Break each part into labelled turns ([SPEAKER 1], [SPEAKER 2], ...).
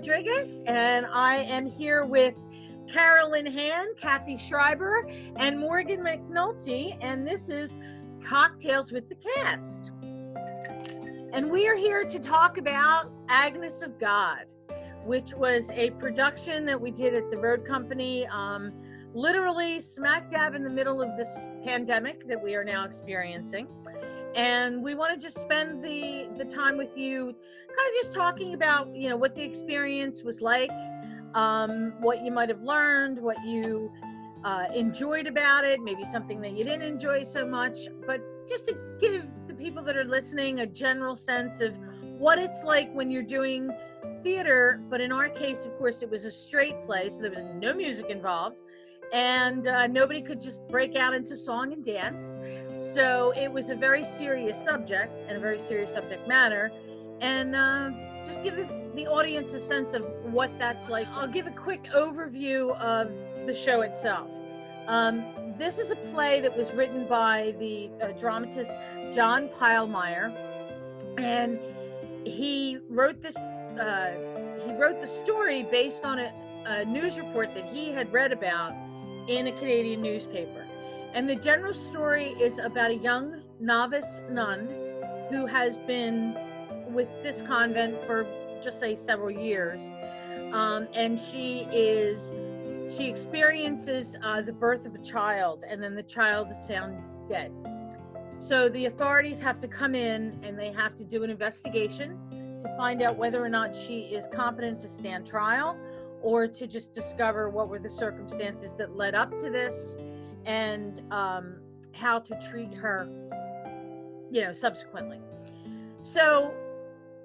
[SPEAKER 1] Rodriguez, and I am here with Carolyn Han, Kathy Schreiber, and Morgan McNulty, and this is Cocktails with the Cast. And we are here to talk about Agnes of God, which was a production that we did at the Road Company, literally smack dab in the middle of this pandemic that we are now experiencing. And we want to just spend the time with you, kind of just talking about, what the experience was like, what you might have learned, what you enjoyed about it, maybe something that you didn't enjoy so much, but just to give the people that are listening a general sense of what it's like when you're doing theater. But in our case, of course, it was a straight play, so there was no music involved. And nobody could just break out into song and dance. So it was a very serious subject and a very serious subject matter. And just give the audience a sense of what that's like. I'll give a quick overview of the show itself. This is a play that was written by the dramatist John Pilemeyer. And he wrote this, he wrote the story based on a news report that he had read about in a Canadian newspaper. And the general story is about a young novice nun who has been with this convent for just say several years. And she experiences the birth of a child, and then the child is found dead. So the authorities have to come in and they have to do an investigation to find out whether or not she is competent to stand trial, or to just discover what were the circumstances that led up to this, and how to treat her, subsequently. So,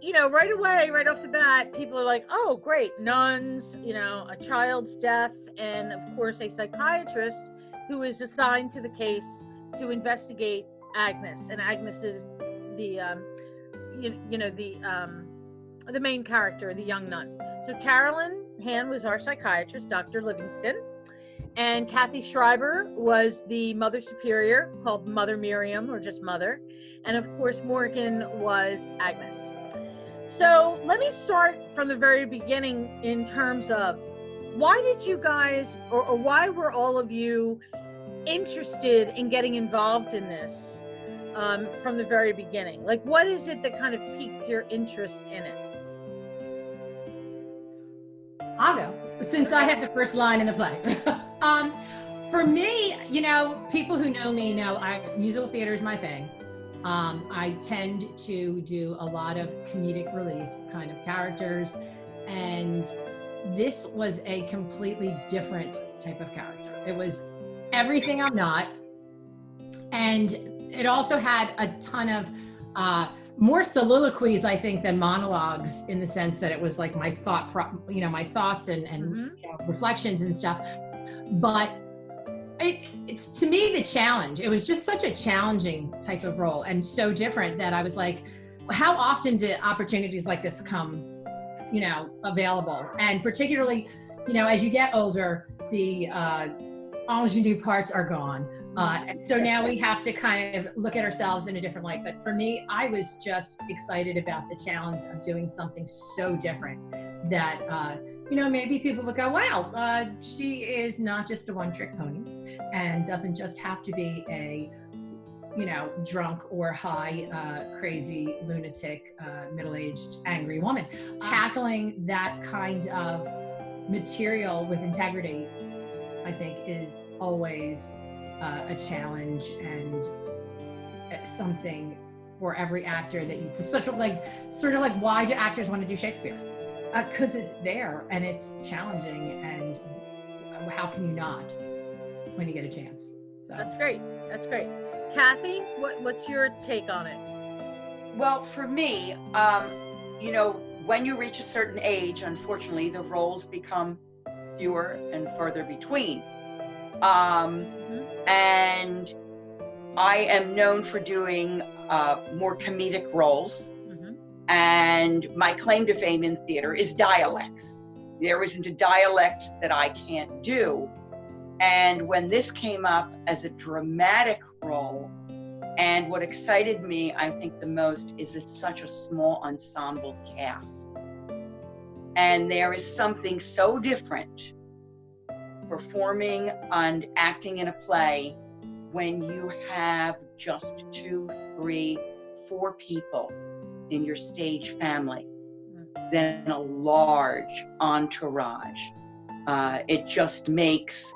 [SPEAKER 1] right away, right off the bat, people are like, oh, great, nuns, a child's death, and of course a psychiatrist who is assigned to the case to investigate Agnes. And Agnes is the main character, the young nun. So Carolyn Han was our psychiatrist, Dr. Livingston, and Kathy Schreiber was the Mother Superior, called Mother Miriam, or just Mother, and of course Morgan was Agnes. So let me start from the very beginning in terms of why did you guys, or why were all of you interested in getting involved in this from the very beginning? Like, what is it that kind of piqued your interest in it?
[SPEAKER 2] I'll go, since I have the first line in the play. For me, people who know me know musical theater is my thing. I tend to do a lot of comedic relief kind of characters, and this was a completely different type of character. It was everything I'm not, and it also had a ton of more soliloquies, I think, than monologues, in the sense that it was like my my thoughts and reflections and stuff. But it's to me the challenge. It was just such a challenging type of role, and so different, that I was like, how often do opportunities like this come, available? And particularly, as you get older, the ingenue parts are gone. And so now we have to kind of look at ourselves in a different light. But for me, I was just excited about the challenge of doing something so different that, maybe people would go, wow, she is not just a one-trick pony, and doesn't just have to be a, drunk or high, crazy, lunatic, middle-aged, angry woman. Tackling that kind of material with integrity, I think, is always a challenge, and something for every actor that you sort of like, why do actors want to do Shakespeare? Because it's there and it's challenging, and how can you not when you get a chance? So
[SPEAKER 1] that's great. That's great. Kathy, what's your take on it?
[SPEAKER 3] Well, for me, when you reach a certain age, unfortunately, the roles become fewer and further between. And I am known for doing more comedic roles. And my claim to fame in theater is dialects. There isn't a dialect that I can't do. And when this came up as a dramatic role, and what excited me, I think, the most is it's such a small ensemble cast. And there is something so different performing and acting in a play when you have just 2, 3, 4 people in your stage family than a large entourage. It just makes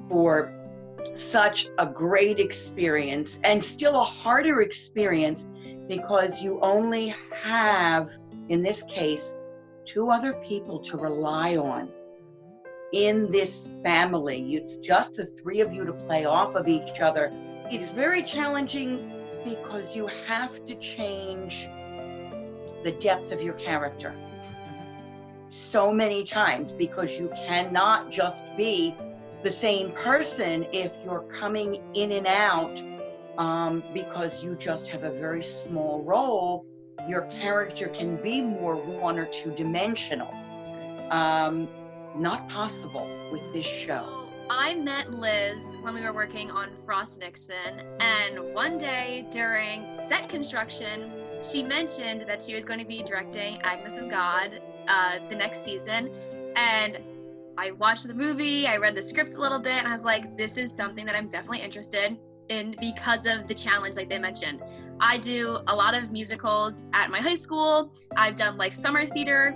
[SPEAKER 3] for such a great experience, and still a harder experience because you only have, in this case, 2 other people to rely on in this family. It's just the 3 of you to play off of each other. It's very challenging because you have to change the depth of your character so many times, because you cannot just be the same person if you're coming in and out, because you just have a very small role. Your character can be more 1 or 2 dimensional. Not possible with this show.
[SPEAKER 4] I met Liz when we were working on Frost Nixon, and one day during set construction, she mentioned that she was going to be directing Agnes of God the next season. And I watched the movie, I read the script a little bit, and I was like, this is something that I'm definitely interested in because of the challenge, like they mentioned. I do a lot of musicals at my high school. I've done like summer theater,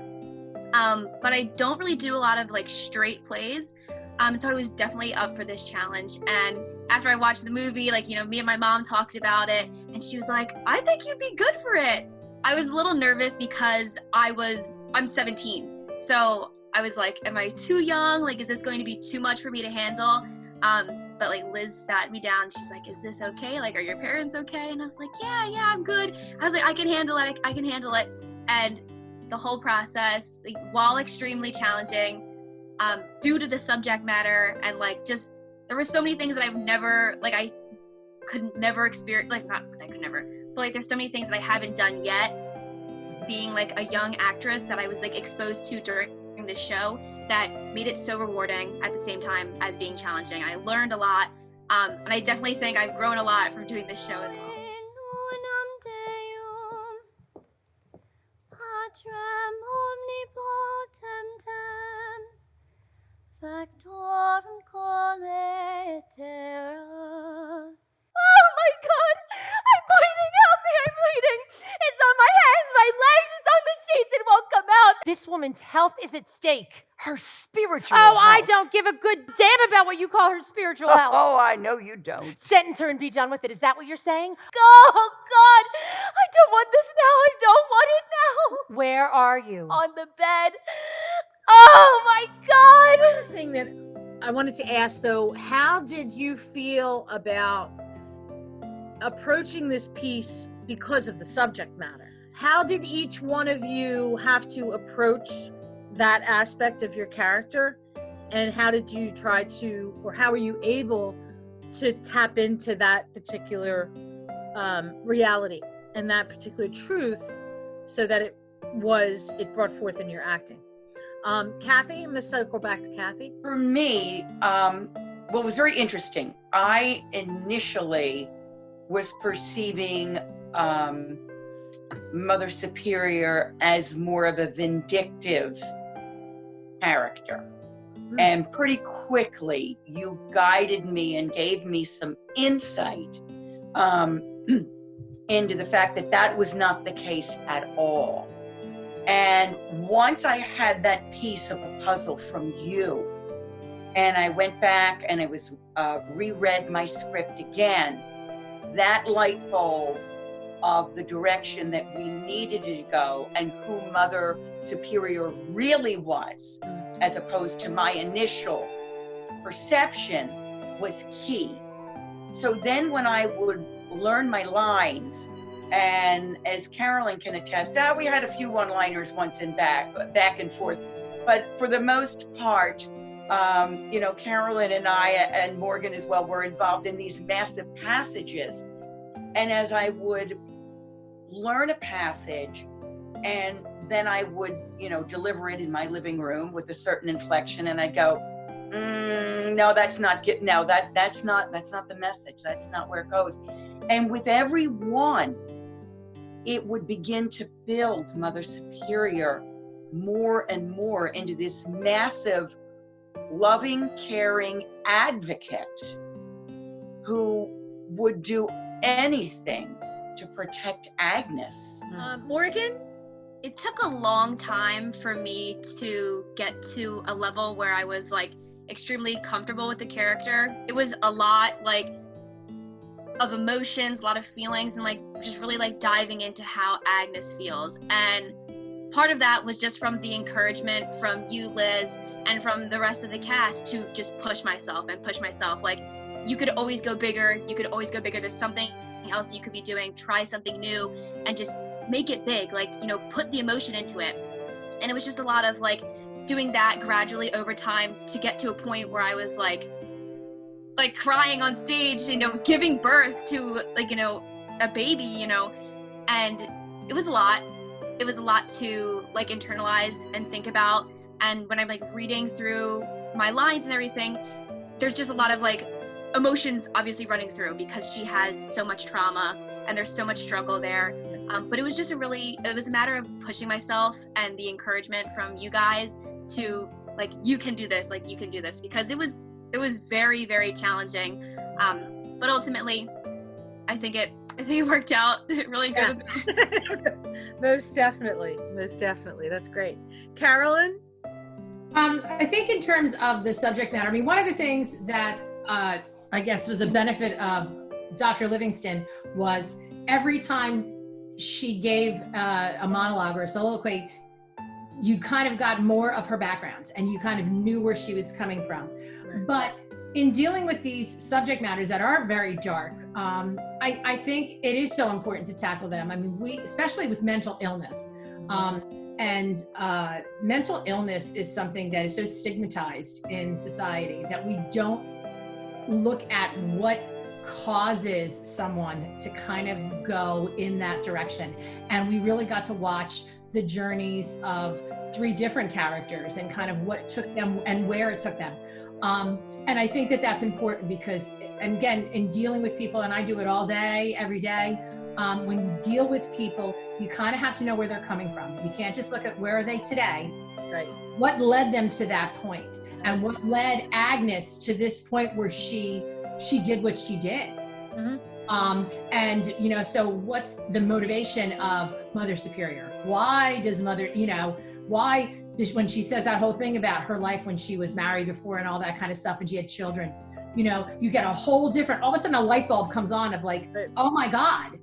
[SPEAKER 4] but I don't really do a lot of like straight plays. So I was definitely up for this challenge. And after I watched the movie, like, you know, me and my mom talked about it, and she was like, I think you'd be good for it. I was a little nervous because I'm 17. So I was like, am I too young? Like, is this going to be too much for me to handle? But like Liz sat me down. She's like, is this okay? Like, are your parents okay? And I was like, yeah, I'm good. I was like, I can handle it. I can handle it. And the whole process, like, while extremely challenging, due to the subject matter, and like, just, there were so many things that I could never experience, like, not I could never, but like, there's so many things that I haven't done yet, being like a young actress, that I was like exposed to during the show, that made it so rewarding at the same time as being challenging. I learned a lot, and I definitely think I've grown a lot from doing this show as well.
[SPEAKER 5] Oh my God! I'm bleeding! Help me! I'm bleeding! It's on my hands, my legs, it's on the sheets, it won't come out!
[SPEAKER 6] This woman's health is at stake.
[SPEAKER 7] Her spiritual
[SPEAKER 6] Oh,
[SPEAKER 7] health.
[SPEAKER 6] I don't give a good damn about what you call her spiritual health.
[SPEAKER 7] Oh, I know you don't.
[SPEAKER 6] Sentence her and be done with it. Is that what you're saying?
[SPEAKER 5] Oh God! I don't want this now! I don't want it now!
[SPEAKER 6] Where are you?
[SPEAKER 5] On the bed. Oh my God!
[SPEAKER 1] Another thing that I wanted to ask, though, how did you feel about approaching this piece because of the subject matter? How did each one of you have to approach that aspect of your character, and how did you try to, or how were you able to tap into that particular reality and that particular truth so that it brought forth in your acting? Kathy, I'm going to circle back to Kathy.
[SPEAKER 3] For me, what was very interesting, I initially was perceiving Mother Superior as more of a vindictive character. And pretty quickly, you guided me and gave me some insight into the fact that that was not the case at all. And once I had that piece of the puzzle from you, and I went back and I was reread my script again, that light bulb of the direction that we needed to go and who Mother Superior really was, as opposed to my initial perception, was key. So then when I would learn my lines, and as Carolyn can attest, we had a few one-liners once and back and forth, but for the most part, you know, Carolyn and I, and Morgan as well, were involved in these massive passages. And as I would learn a passage, and then I would, you know, deliver it in my living room with a certain inflection, and I'd go, no, that's not good. No, that's not the message. That's not where it goes. And with every one, it would begin to build Mother Superior more and more into this massive, loving, caring advocate who would do anything to protect Agnes.
[SPEAKER 1] Morgan?
[SPEAKER 4] It took a long time for me to get to a level where I was like extremely comfortable with the character. It was a lot like of emotions, a lot of feelings, and like just really like diving into how Agnes feels. And part of that was just from the encouragement from you, Liz, and from the rest of the cast to just push myself. Like, you could always go bigger. There's something else you could be doing. Try something new and just make it big. Like, you know, put the emotion into it. And it was just a lot of like doing that gradually over time to get to a point where I was like crying on stage, you know, giving birth to like, you know, a baby, you know, and it was a lot to like internalize and think about. And when I'm like reading through my lines and everything, there's just a lot of like emotions obviously running through because she has so much trauma and there's so much struggle there. But it was just it was a matter of pushing myself and the encouragement from you guys to like, you can do this, because it was very, very challenging. But ultimately, I think it worked out really good.
[SPEAKER 1] Yeah. Most definitely. That's great. Carolyn?
[SPEAKER 2] I think in terms of the subject matter, I mean, one of the things that I guess was a benefit of Dr. Livingston was every time she gave a monologue or a soliloquy, you kind of got more of her background and you kind of knew where she was coming from. Right. But in dealing with these subject matters that are very dark, I think it is so important to tackle them. I mean, especially with mental illness. And mental illness is something that is so stigmatized in society that we don't look at what causes someone to kind of go in that direction. And we really got to watch the journeys of 3 different characters and kind of what took them and where it took them. And I think that that's important because, and again, in dealing with people, and I do it all day, every day, when you deal with people, you kind of have to know where they're coming from. You can't just look at where are they today,
[SPEAKER 1] right? What
[SPEAKER 2] led them to that point, and what led Agnes to this point where she did what she did. Mm-hmm. And you know, so what's the motivation of Mother Superior? Why does Mother, you know, why does, when she says that whole thing about her life when she was married before and all that kind of stuff and she had children, you know, you get a whole different, all of a sudden a light bulb comes on of like, oh my God,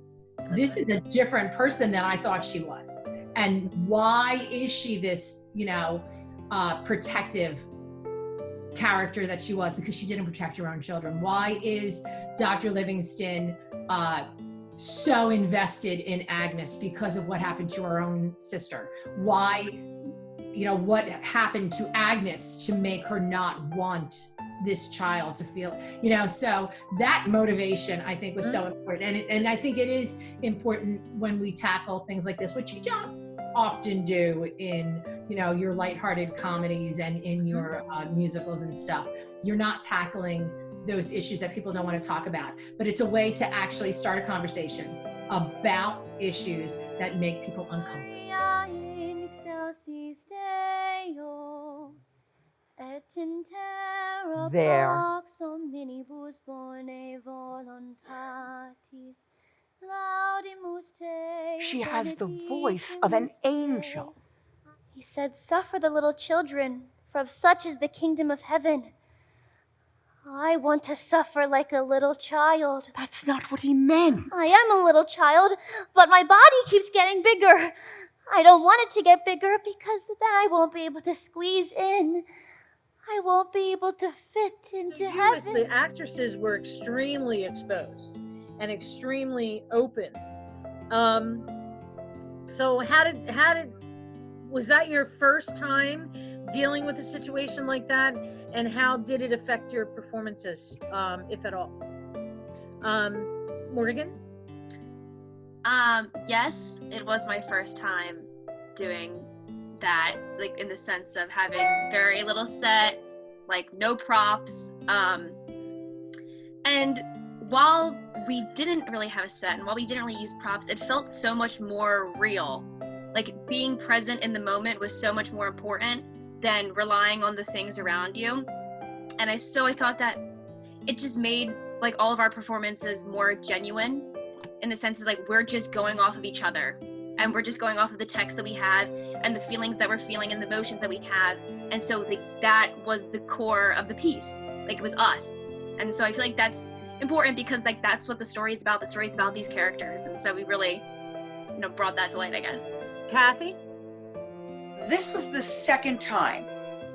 [SPEAKER 2] this is a different person than I thought she was. And why is she this, you know, protective character that she was? Because she didn't protect her own children. Why is Dr. Livingston so invested in Agnes? Because of what happened to her own sister. Why, you know, what happened to Agnes to make her not want this child to feel, you know, so that motivation I think was so important. And I think it is important when we tackle things like this, which you don't often do in, you know, your lighthearted comedies and in your musicals and stuff. You're not tackling those issues that people don't want to talk about, but it's a way to actually start a conversation about issues that make people uncomfortable.
[SPEAKER 7] There. She has the voice of an angel.
[SPEAKER 5] He said, "Suffer the little children, for of such is the kingdom of heaven." I want to suffer like a little child.
[SPEAKER 7] That's not what he meant.
[SPEAKER 5] I am a little child, but my body keeps getting bigger. I don't want it to get bigger because then I won't be able to squeeze in. I won't be able to fit into heaven.
[SPEAKER 1] The actresses were extremely exposed and extremely open. So was that your first time dealing with a situation like that? And how did it affect your performances, if at all? Morgan?
[SPEAKER 4] Yes, it was my first time doing that, like in the sense of having very little set, like no props. And while we didn't really have a set and while we didn't really use props, it felt so much more real like being present in the moment was so much more important than relying on the things around you. And I thought that it just made like all of our performances more genuine, in the sense of like we're just going off of each other, and we're just going off of the text that we have and the feelings that we're feeling and the emotions that we have. And so that was the core of the piece. Like it was us. And so I feel like that's important, because like that's what the story is about. The story is about these characters. And so we really, brought that to light, I guess.
[SPEAKER 1] Kathy?
[SPEAKER 3] This was the second time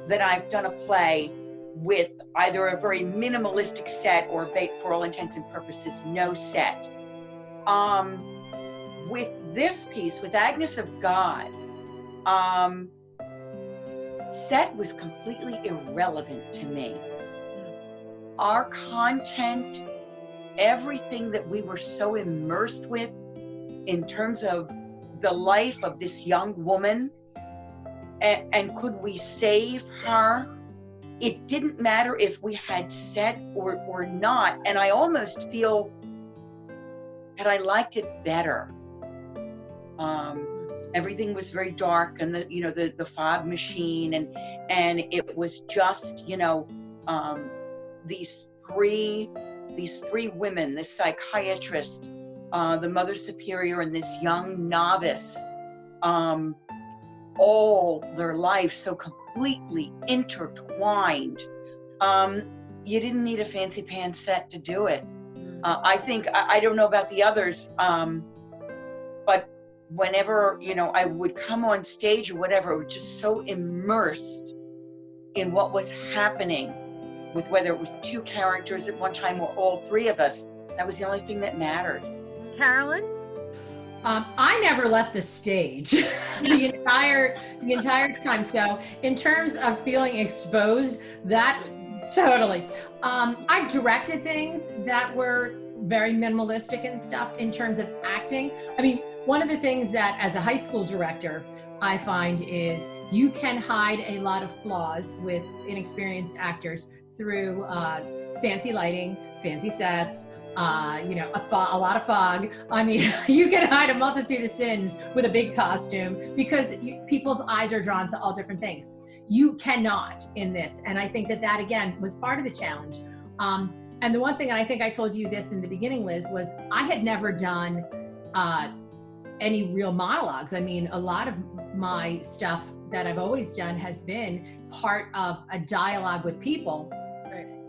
[SPEAKER 3] that I've done a play with either a very minimalistic set or, for all intents and purposes, no set. With this piece, with Agnes of God, set was completely irrelevant to me. Our content, everything that we were so immersed with in terms of the life of this young woman, and could we save her? It didn't matter if we had set or not. And I almost feel that I liked it better. Everything was very dark, and the fog machine, and it was just these three women, this psychiatrist, the mother superior, and this young novice, all their lives so completely intertwined. You didn't need a fancy pants set to do it. I think, I don't know about the others, but whenever, I would come on stage or whatever, I was just so immersed in what was happening, with whether it was two characters at one time or all three of us. That was the only thing that mattered.
[SPEAKER 1] Carolyn?
[SPEAKER 2] I never left the stage the entire time. So in terms of feeling exposed, that totally. I've directed things that were very minimalistic and stuff in terms of acting. I mean, one of the things that as a high school director, I find is you can hide a lot of flaws with inexperienced actors through fancy lighting, fancy sets, a lot of fog. I mean, you can hide a multitude of sins with a big costume, because people's eyes are drawn to all different things. You cannot in this. And I think that again was part of the challenge. And the one thing, and I think I told you this in the beginning, Liz, was I had never done any real monologues. I mean, a lot of my stuff that I've always done has been part of a dialogue with people,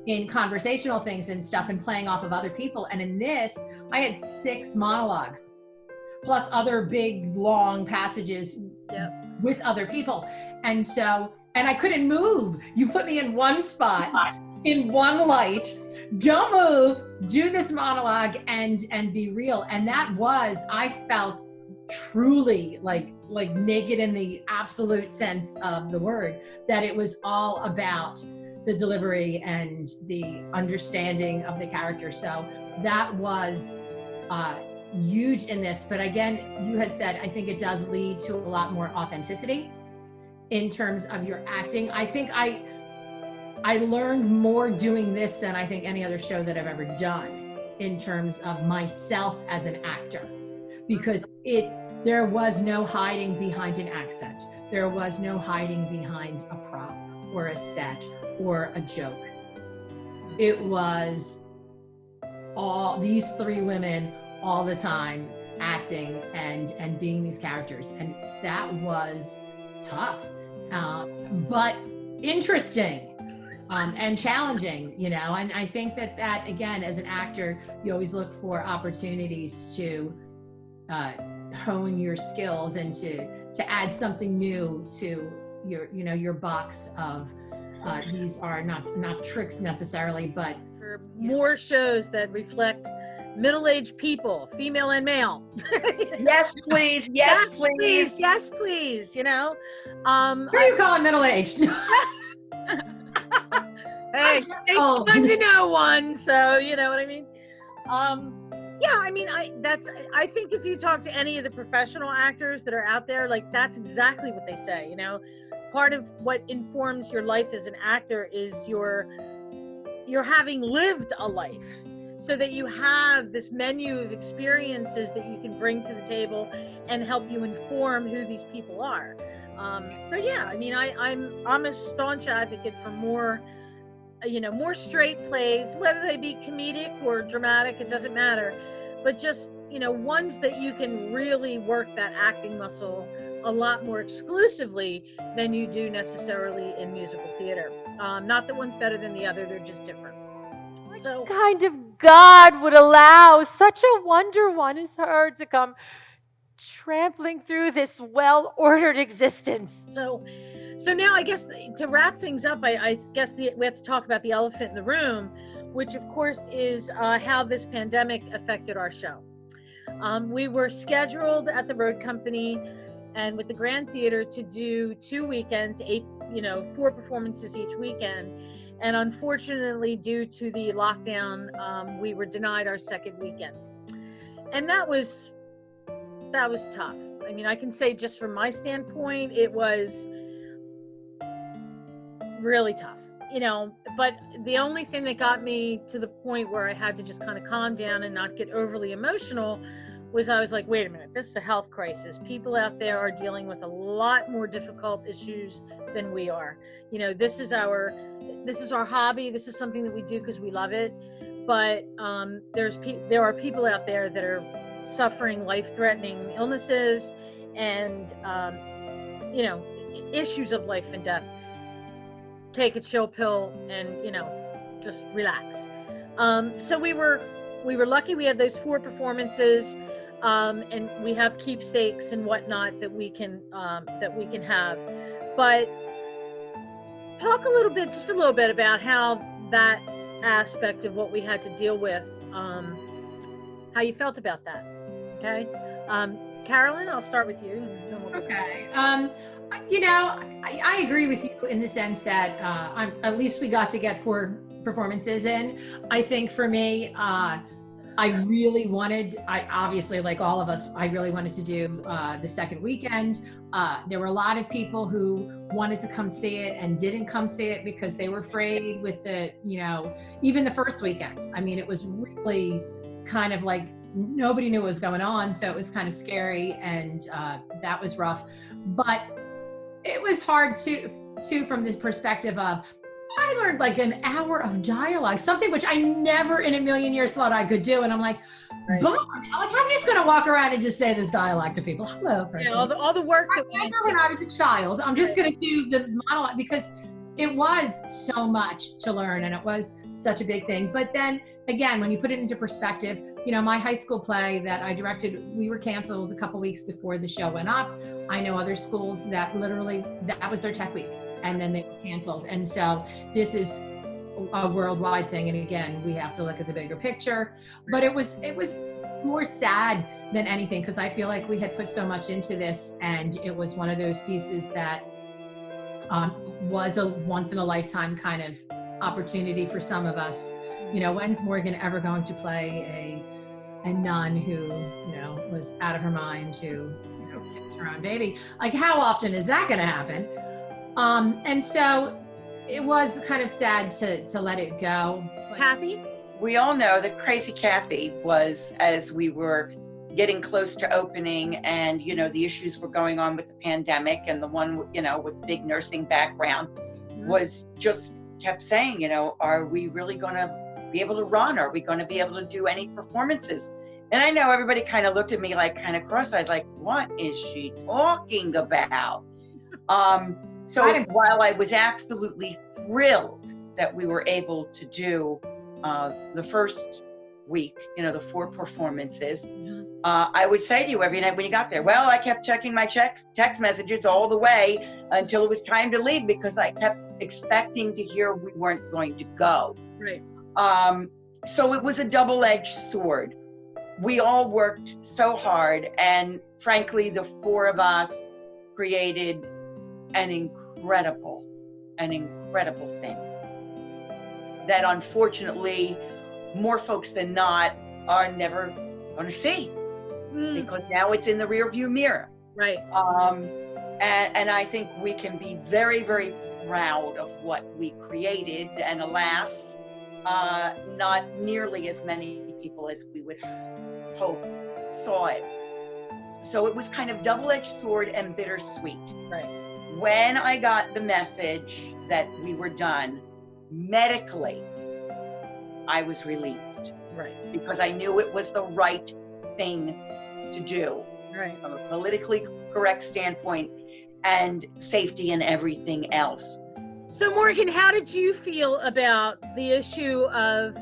[SPEAKER 2] in conversational things and stuff, and playing off of other people. And in this, I had 6 monologues, plus other big, long passages with other people. And I couldn't move. You put me in one spot, in one light, don't move, do this monologue and be real. And that was, I felt truly like naked in the absolute sense of the word, that it was all about the delivery and the understanding of the character. So that was huge in this. But again, you had said, I think it does lead to a lot more authenticity in terms of your acting. I think I learned more doing this than I think any other show that I've ever done in terms of myself as an actor, because there was no hiding behind an accent. There was no hiding behind a prop or a set or a joke. It was all these 3 women all the time acting and being these characters. And that was tough, but interesting. And challenging, and I think that again, as an actor, you always look for opportunities to hone your skills and to add something new to your box of these are not tricks necessarily, but
[SPEAKER 1] more shows that reflect middle-aged people, female and male.
[SPEAKER 3] Yes, please. Yes, please.
[SPEAKER 1] Yes, please.
[SPEAKER 2] Who are you calling middle-aged?
[SPEAKER 1] Hey, it's fun to know one, so you know what I mean. I think if you talk to any of the professional actors that are out there, like that's exactly what they say. Part of what informs your life as an actor is your having lived a life. so that you have this menu of experiences that you can bring to the table and help you inform who these people are. So yeah, I mean, I'm a staunch advocate for more, more straight plays, whether they be comedic or dramatic, it doesn't matter, but just, ones that you can really work that acting muscle a lot more exclusively than you do necessarily in musical theater. Not that one's better than the other, they're just different. So,
[SPEAKER 6] What kind of God would allow such a wonder one as her to come trampling through this well-ordered existence?
[SPEAKER 1] So now I guess to wrap things up, I guess we have to talk about the elephant in the room, which of course is how this pandemic affected our show. We were scheduled at the Road Company and with the Grand Theater to do 2 weekends, 4 performances each weekend. And unfortunately, due to the lockdown, we were denied our second weekend. And that was tough. I mean, I can say just from my standpoint, it was really tough, but the only thing that got me to the point where I had to just kind of calm down and not get overly emotional was I was like, wait a minute, this is a health crisis. People out there are dealing with a lot more difficult issues than we are. This is our hobby. This is something that we do because we love it. But there are people out there that are suffering life-threatening illnesses and issues of life and death. Take a chill pill and just relax. So we were lucky. We had those 4 performances, and we have keepsakes and whatnot that we can have. But talk just a little bit about how that aspect of what we had to deal with, how you felt about that. Okay, Carolyn, I'll start with you. And then we'll
[SPEAKER 2] Okay. I agree with you in the sense that at least we got to get 4 performances in. I think for me, I obviously, like all of us, I really wanted to do the second weekend. There were a lot of people who wanted to come see it and didn't come see it because they were afraid with the, even the first weekend. I mean, it was really kind of like nobody knew what was going on. So it was kind of scary, and that was rough. But it was hard too from this perspective of, I learned like an hour of dialogue, something which I never in a million years thought I could do. And I'm like,
[SPEAKER 1] right.
[SPEAKER 2] I'm just going to walk around and just say this dialogue to people. Hello, person.
[SPEAKER 1] Yeah, all the work that
[SPEAKER 2] I remember when I was a child, I'm just going to do the monologue because it was so much to learn and it was such a big thing. But then again, when you put it into perspective, my high school play that I directed, we were canceled a couple weeks before the show went up. I know other schools that literally, that was their tech week and then they were canceled. And so this is a worldwide thing. And again, we have to look at the bigger picture, but it was more sad than anything because I feel like we had put so much into this, and it was one of those pieces that was a once in a lifetime kind of opportunity for some of us. When's Morgan ever going to play a nun who, was out of her mind to, kill her own baby? Like, how often is that going to happen? And so it was kind of sad to let it go.
[SPEAKER 1] Kathy?
[SPEAKER 3] We all know that Crazy Kathy was, as we were getting close to opening and, the issues were going on with the pandemic, and the one, with big nursing background was just kept saying, are we really going to be able to run? Are we going to be able to do any performances? And I know everybody kind of looked at me like kind of cross-eyed, like, what is she talking about? So while I was absolutely thrilled that we were able to do the first week, the 4 performances, I would say to you every night when you got there, well, I kept checking my text messages all the way until it was time to leave because I kept expecting to hear we weren't going to go.
[SPEAKER 1] Right.
[SPEAKER 3] So it was a double-edged sword. We all worked so hard, and frankly, the 4 of us created an incredible thing that unfortunately more folks than not are never going to see because now it's in the rearview mirror.
[SPEAKER 1] Right.
[SPEAKER 3] And I think we can be very, very proud of what we created. And alas, not nearly as many people as we would hope saw it. So it was kind of double-edged sword and bittersweet.
[SPEAKER 1] Right.
[SPEAKER 3] When I got the message that we were done, medically, I was relieved.
[SPEAKER 1] Right.
[SPEAKER 3] Because I knew it was the right thing to do.
[SPEAKER 1] Right.
[SPEAKER 3] From a politically correct standpoint and safety and everything else.
[SPEAKER 1] So Morgan, how did you feel about the issue of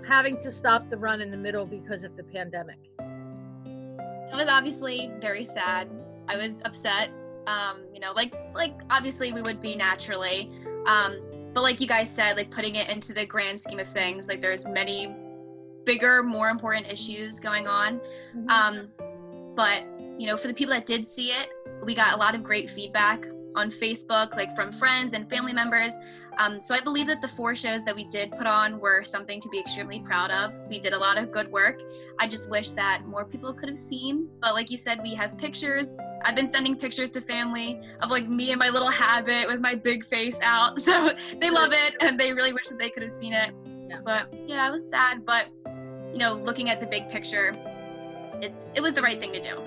[SPEAKER 1] having to stop the run in the middle because of the pandemic?
[SPEAKER 4] It was obviously very sad. I was upset. You know, like obviously we would be naturally. But like you guys said, like putting it into the grand scheme of things, like there's many bigger, more important issues going on. But you know, for the people that did see it, we got a lot of great feedback on Facebook, like from friends and family members. So I believe that the 4 shows that we did put on were something to be extremely proud of. We did a lot of good work. I just wish that more people could have seen. But like you said, we have pictures. I've been sending pictures to family of like me in my little habit with my big face out. So they love it and they really wish that they could have seen it.
[SPEAKER 1] Yeah.
[SPEAKER 4] But yeah, it was sad. But you know, looking at the big picture, it was the right thing to do.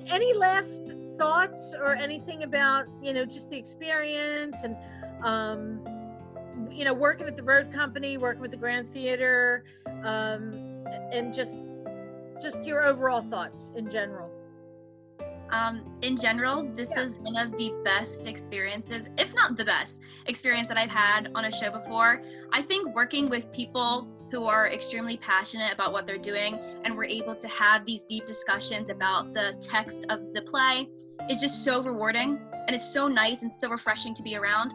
[SPEAKER 1] Any last thoughts or anything about, you know, just the experience and, you know, working at the Road Company, working with the Grand Theater, and just your overall thoughts in general?
[SPEAKER 4] In general, this is one of the best experiences, if not the best experience that I've had on a show before. I think working with people who are extremely passionate about what they're doing and we're able to have these deep discussions about the text of the play is just so rewarding, and it's so nice and so refreshing to be around.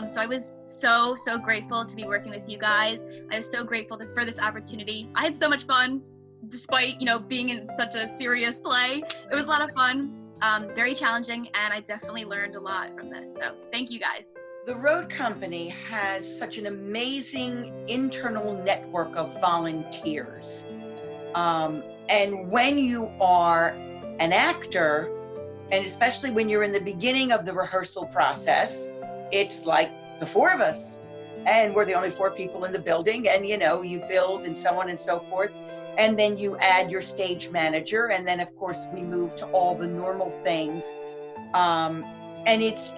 [SPEAKER 4] So I was so grateful to be working with you guys. I was so grateful for this opportunity. I had so much fun despite, you know, being in such a serious play. It was a lot of fun. Very challenging, and I definitely learned a lot from this. So thank you guys.
[SPEAKER 3] The Road Company has such an amazing internal network of volunteers. And when you are an actor, and especially when you're in the beginning of the rehearsal process, it's like the 4 of us, and we're the only 4 people in the building, and you know, you build and so on and so forth. And then you add your stage manager, and then of course we move to all the normal things. And it's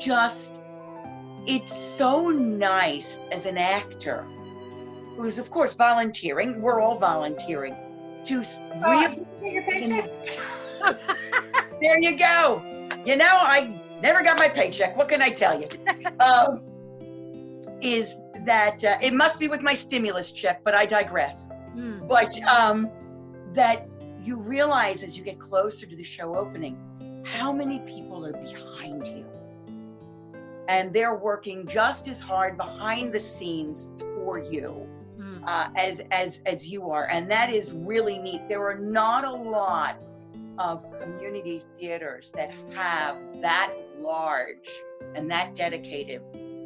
[SPEAKER 3] so nice as an actor, who's of course volunteering, we're all volunteering, to really
[SPEAKER 2] get your paycheck?
[SPEAKER 3] There you go. You know, I never got my paycheck, what can I tell you? Is that it must be with my stimulus check, but I digress. But that you realize as you get closer to the show opening, how many people are behind you. And they're working just as hard behind the scenes for you as you are. And that is really neat. There are not a lot of community theaters that have that large and that dedicated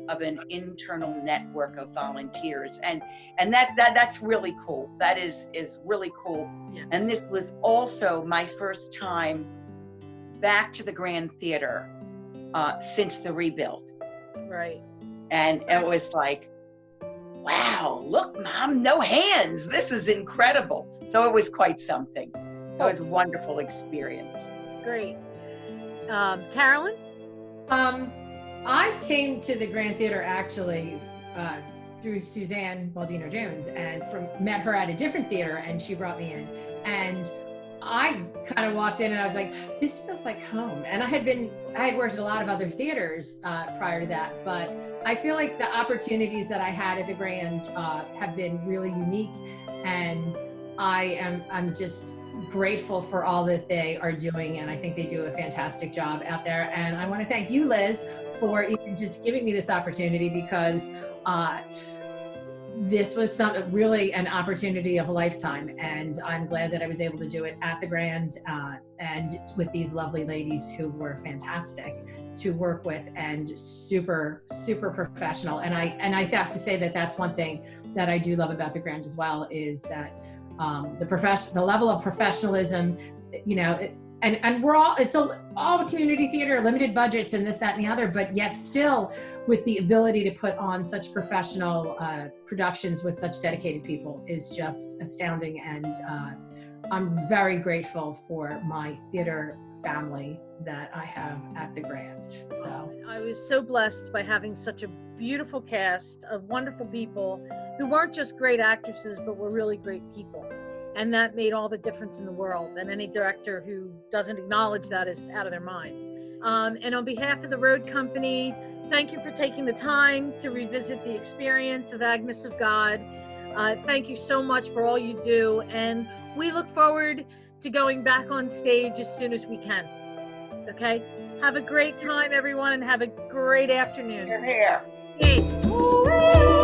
[SPEAKER 3] of an internal network of volunteers, and that's really cool. That is really cool.
[SPEAKER 1] Yeah.
[SPEAKER 3] And this was also my first time back to the Grand Theater since the rebuild.
[SPEAKER 1] Right.
[SPEAKER 3] And it was like, wow, look, Mom, no hands. This is incredible. So it was quite something. It was a wonderful experience.
[SPEAKER 1] Great. Carolyn?
[SPEAKER 2] I came to the Grand Theater actually through Suzanne Baldino Jones, and met her at a different theater, and she brought me in. And I kind of walked in and I was like, this feels like home. And I had worked at a lot of other theaters prior to that, but I feel like the opportunities that I had at the Grand have been really unique, and I'm just grateful for all that they are doing, and I think they do a fantastic job out there. And I want to thank you, Liz, for even just giving me this opportunity, because this was really an opportunity of a lifetime, and I'm glad that I was able to do it at the Grand and with these lovely ladies who were fantastic to work with and super, super professional. And I have to say that that's one thing that I do love about the Grand as well, is that the level of professionalism, you know, and we're all, it's all community theater, limited budgets and this, that, and the other, but yet still with the ability to put on such professional productions with such dedicated people is just astounding. And I'm very grateful for my theater family that I have at the Grand. So
[SPEAKER 1] I was so blessed by having such a beautiful cast of wonderful people who weren't just great actresses, but were really great people. And that made all the difference in the world. And any director who doesn't acknowledge that is out of their minds. And on behalf of the Road Company, thank you for taking the time to revisit the experience of Agnes of God. Thank you so much for all you do. And we look forward to going back on stage as soon as we can. Okay? Have a great time, everyone, and have a great afternoon.
[SPEAKER 3] You're here.
[SPEAKER 1] Yay.